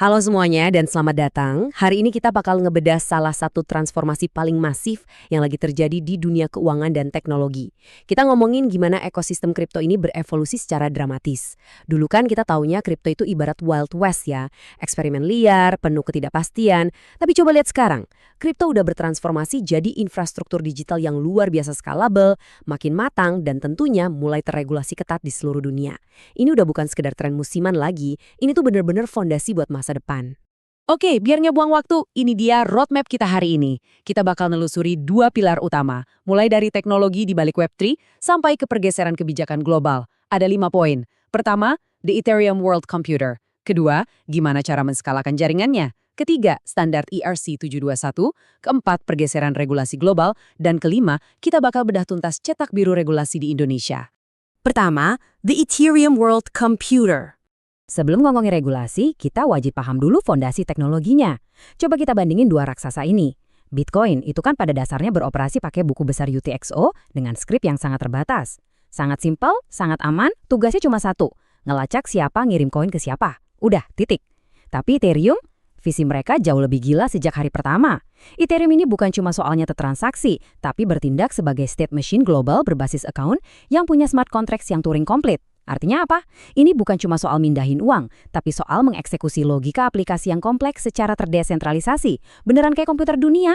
Halo semuanya dan selamat datang. Hari ini kita bakal ngebedah salah satu transformasi paling masif yang lagi terjadi di dunia keuangan dan teknologi. Kita ngomongin gimana ekosistem kripto ini berevolusi secara dramatis. Dulu kan kita taunya kripto itu ibarat Wild West ya, eksperimen liar, penuh ketidakpastian. Tapi coba lihat sekarang, kripto udah bertransformasi jadi infrastruktur digital yang luar biasa skalabel, makin matang dan tentunya mulai terregulasi ketat di seluruh dunia. Ini udah bukan sekedar tren musiman lagi, ini tuh bener-bener fondasi buat masa depan. Oke, biar nggak buang waktu, ini dia roadmap kita hari ini. Kita bakal nelusuri dua pilar utama, mulai dari teknologi di balik Web3 sampai ke pergeseran kebijakan global. Ada 5 poin. Pertama, the Ethereum World Computer. Kedua, gimana cara menskalakan jaringannya. Ketiga, standar ERC-721. Keempat, pergeseran regulasi global. Dan kelima, kita bakal bedah tuntas cetak biru regulasi di Indonesia. Pertama, the Ethereum World Computer. Sebelum ngomongin regulasi, kita wajib paham dulu fondasi teknologinya. Coba kita bandingin dua raksasa ini. Bitcoin itu kan pada dasarnya beroperasi pakai buku besar UTXO dengan skrip yang sangat terbatas. Sangat simpel, sangat aman, tugasnya cuma satu, ngelacak siapa ngirim koin ke siapa. Udah, titik. Tapi Ethereum, visi mereka jauh lebih gila sejak hari pertama. Ethereum ini bukan cuma soal nyatet transaksi, tapi bertindak sebagai state machine global berbasis account yang punya smart contracts yang Turing komplit. Artinya apa? Ini bukan cuma soal mindahin uang, tapi soal mengeksekusi logika aplikasi yang kompleks secara terdesentralisasi. Beneran kayak komputer dunia?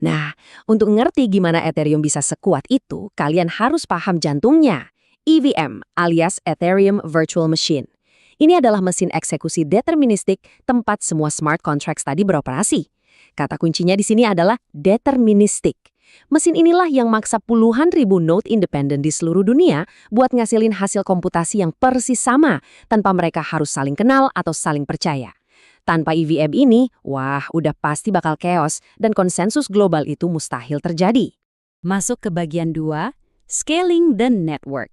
Nah, untuk ngerti gimana Ethereum bisa sekuat itu, kalian harus paham jantungnya. EVM alias Ethereum Virtual Machine. Ini adalah mesin eksekusi deterministik tempat semua smart contracts tadi beroperasi. Kata kuncinya di sini adalah deterministik. Mesin inilah yang maksa puluhan ribu node independen di seluruh dunia buat ngasilin hasil komputasi yang persis sama tanpa mereka harus saling kenal atau saling percaya. Tanpa EVM ini, wah udah pasti bakal chaos dan konsensus global itu mustahil terjadi. Masuk ke bagian 2, scaling the network.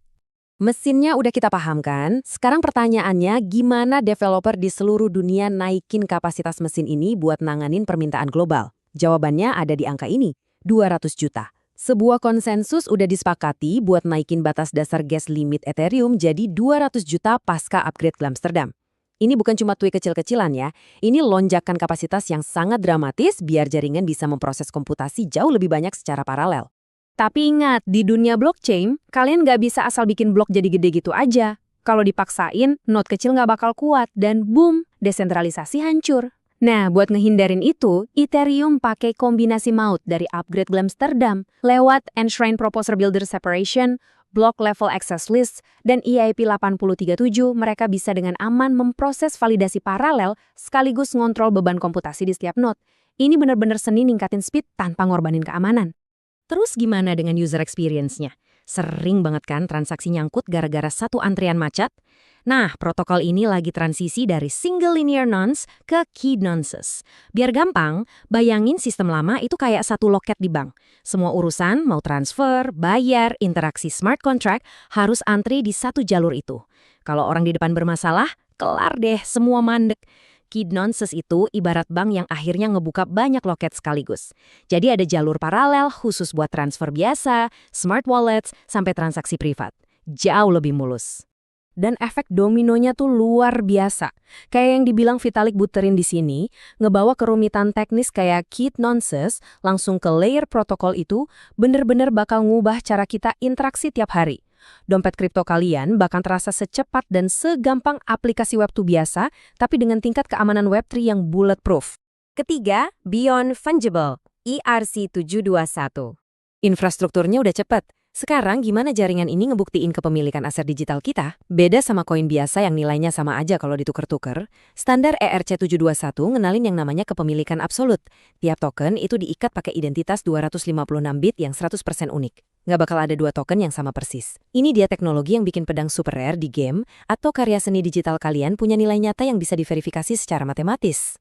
Mesinnya udah kita pahamkan, sekarang pertanyaannya gimana developer di seluruh dunia naikin kapasitas mesin ini buat nanganin permintaan global? Jawabannya ada di angka ini. 200 juta. Sebuah konsensus udah disepakati buat naikin batas dasar gas limit Ethereum jadi 200 juta pasca upgrade ke Amsterdam. Ini bukan cuma tweak kecil-kecilan ya, ini lonjakan kapasitas yang sangat dramatis biar jaringan bisa memproses komputasi jauh lebih banyak secara paralel. Tapi ingat, di dunia blockchain, kalian nggak bisa asal bikin blok jadi gede gitu aja. Kalau dipaksain, node kecil nggak bakal kuat dan boom, desentralisasi hancur. Nah, buat ngehindarin itu, Ethereum pakai kombinasi maut dari upgrade ke Amsterdam lewat Enshrine Proposer Builder Separation, Block Level Access List, dan EIP 8037 mereka bisa dengan aman memproses validasi paralel sekaligus ngontrol beban komputasi di setiap node. Ini benar-benar seni ningkatin speed tanpa ngorbanin keamanan. Terus gimana dengan user experience-nya? Sering banget kan transaksi nyangkut gara-gara satu antrian macet? Nah, protokol ini lagi transisi dari single linear nonce ke keyed nonces. Biar gampang, bayangin sistem lama itu kayak satu loket di bank. Semua urusan, mau transfer, bayar, interaksi smart contract, harus antri di satu jalur itu. Kalau orang di depan bermasalah, kelar deh semua mandek. Keyed nonces itu ibarat bank yang akhirnya ngebuka banyak loket sekaligus. Jadi ada jalur paralel khusus buat transfer biasa, smart wallets, sampai transaksi privat. Jauh lebih mulus. Dan efek dominonya tuh luar biasa. Kayak yang dibilang Vitalik Buterin di sini, ngebawa kerumitan teknis kayak keyed nonces langsung ke layer protokol itu bener-bener bakal ngubah cara kita interaksi tiap hari. Dompet kripto kalian bahkan terasa secepat dan segampang aplikasi Web2 biasa, tapi dengan tingkat keamanan Web3 yang bulletproof. Ketiga, Beyond Fungible, ERC-721. Infrastrukturnya udah cepet. Sekarang gimana jaringan ini ngebuktiin kepemilikan aset digital kita? Beda sama koin biasa yang nilainya sama aja kalau ditukar-tukar. Standar ERC-721 ngenalin yang namanya kepemilikan absolut. Tiap token itu diikat pakai identitas 256 bit yang 100% unik. Nggak bakal ada dua token yang sama persis. Ini dia teknologi yang bikin pedang super rare di game atau karya seni digital kalian punya nilai nyata yang bisa diverifikasi secara matematis.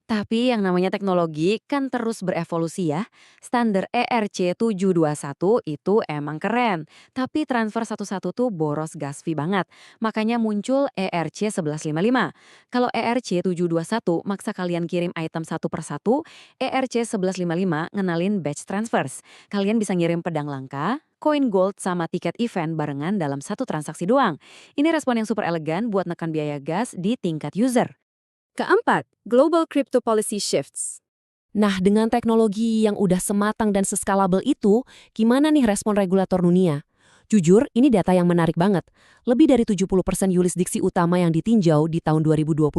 Tapi yang namanya teknologi kan terus berevolusi ya. Standar ERC-721 itu emang keren. Tapi transfer satu-satu tuh boros gas fee banget. Makanya muncul ERC-1155. Kalau ERC-721 maksa kalian kirim item satu persatu, ERC-1155 ngenalin batch transfers. Kalian bisa ngirim pedang langka, koin gold sama tiket event barengan dalam satu transaksi doang. Ini respon yang super elegan buat nekan biaya gas di tingkat user. Keempat, global crypto policy shifts. Nah, dengan teknologi yang udah sematang dan seskalabel itu, gimana nih respon regulator dunia? Jujur, ini data yang menarik banget. Lebih dari 70% yurisdiksi utama yang ditinjau di tahun 2025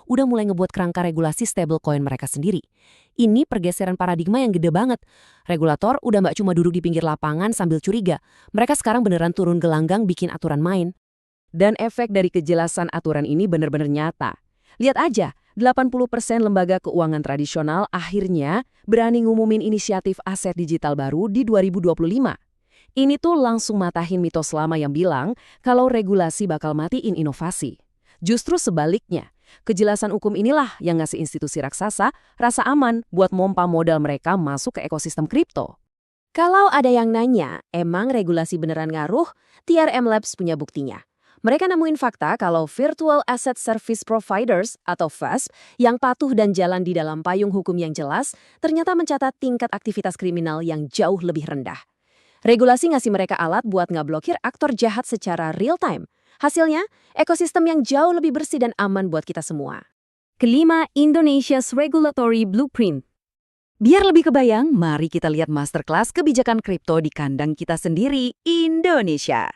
udah mulai ngebuat kerangka regulasi stablecoin mereka sendiri. Ini pergeseran paradigma yang gede banget. Regulator udah nggak cuma duduk di pinggir lapangan sambil curiga. Mereka sekarang beneran turun gelanggang bikin aturan main. Dan efek dari kejelasan aturan ini bener-bener nyata. Lihat aja, 80% lembaga keuangan tradisional akhirnya berani ngumumin inisiatif aset digital baru di 2025. Ini tuh langsung matahin mitos lama yang bilang kalau regulasi bakal matiin inovasi. Justru sebaliknya, kejelasan hukum inilah yang ngasih institusi raksasa rasa aman buat mompa modal mereka masuk ke ekosistem kripto. Kalau ada yang nanya, emang regulasi beneran ngaruh? TRM Labs punya buktinya. Mereka nemuin fakta kalau Virtual Asset Service Providers atau VASP yang patuh dan jalan di dalam payung hukum yang jelas ternyata mencatat tingkat aktivitas kriminal yang jauh lebih rendah. Regulasi ngasih mereka alat buat ngeblokir aktor jahat secara real-time. Hasilnya, ekosistem yang jauh lebih bersih dan aman buat kita semua. Kelima, Indonesia's Regulatory Blueprint. Biar lebih kebayang, mari kita lihat masterclass kebijakan kripto di kandang kita sendiri, Indonesia.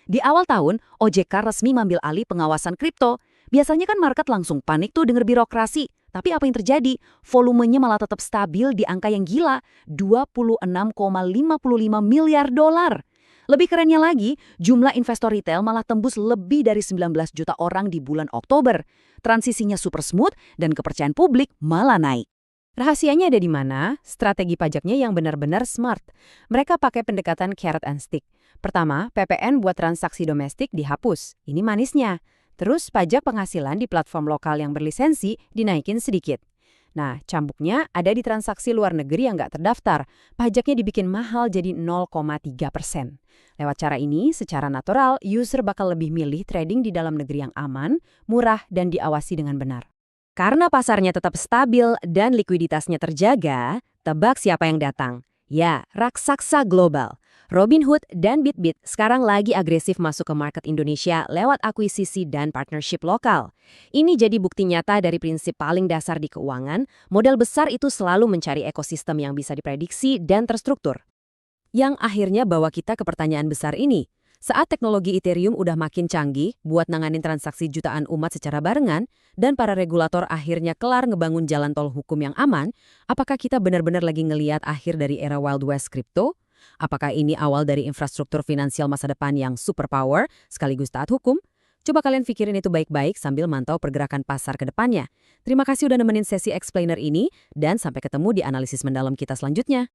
Di awal tahun, OJK resmi ngambil alih pengawasan kripto. Biasanya kan market langsung panik tuh denger birokrasi. Tapi apa yang terjadi? Volumenya malah tetap stabil di angka yang gila, 26,55 miliar dolar. Lebih kerennya lagi, jumlah investor retail malah tembus lebih dari 19 juta orang di bulan Oktober. Transisinya super smooth dan kepercayaan publik malah naik. Rahasianya ada di mana? Strategi pajaknya yang benar-benar smart. Mereka pakai pendekatan carrot and stick. Pertama, PPN buat transaksi domestik dihapus. Ini manisnya. Terus pajak penghasilan di platform lokal yang berlisensi dinaikin sedikit. Nah, cambuknya ada di transaksi luar negeri yang nggak terdaftar. Pajaknya dibikin mahal jadi 0,3%. Lewat cara ini, secara natural, user bakal lebih milih trading di dalam negeri yang aman, murah, dan diawasi dengan benar. Karena pasarnya tetap stabil dan likuiditasnya terjaga, tebak siapa yang datang? Ya, raksasa global. Robinhood dan Bitbit sekarang lagi agresif masuk ke market Indonesia lewat akuisisi dan partnership lokal. Ini jadi bukti nyata dari prinsip paling dasar di keuangan, modal besar itu selalu mencari ekosistem yang bisa diprediksi dan terstruktur. Yang akhirnya bawa kita ke pertanyaan besar ini. Saat teknologi Ethereum udah makin canggih buat nanganin transaksi jutaan umat secara barengan, dan para regulator akhirnya kelar ngebangun jalan tol hukum yang aman, apakah kita benar-benar lagi ngeliat akhir dari era Wild West crypto? Apakah ini awal dari infrastruktur finansial masa depan yang superpower sekaligus taat hukum? Coba kalian pikirin itu baik-baik sambil mantau pergerakan pasar ke depannya. Terima kasih udah nemenin sesi explainer ini, dan sampai ketemu di analisis mendalam kita selanjutnya.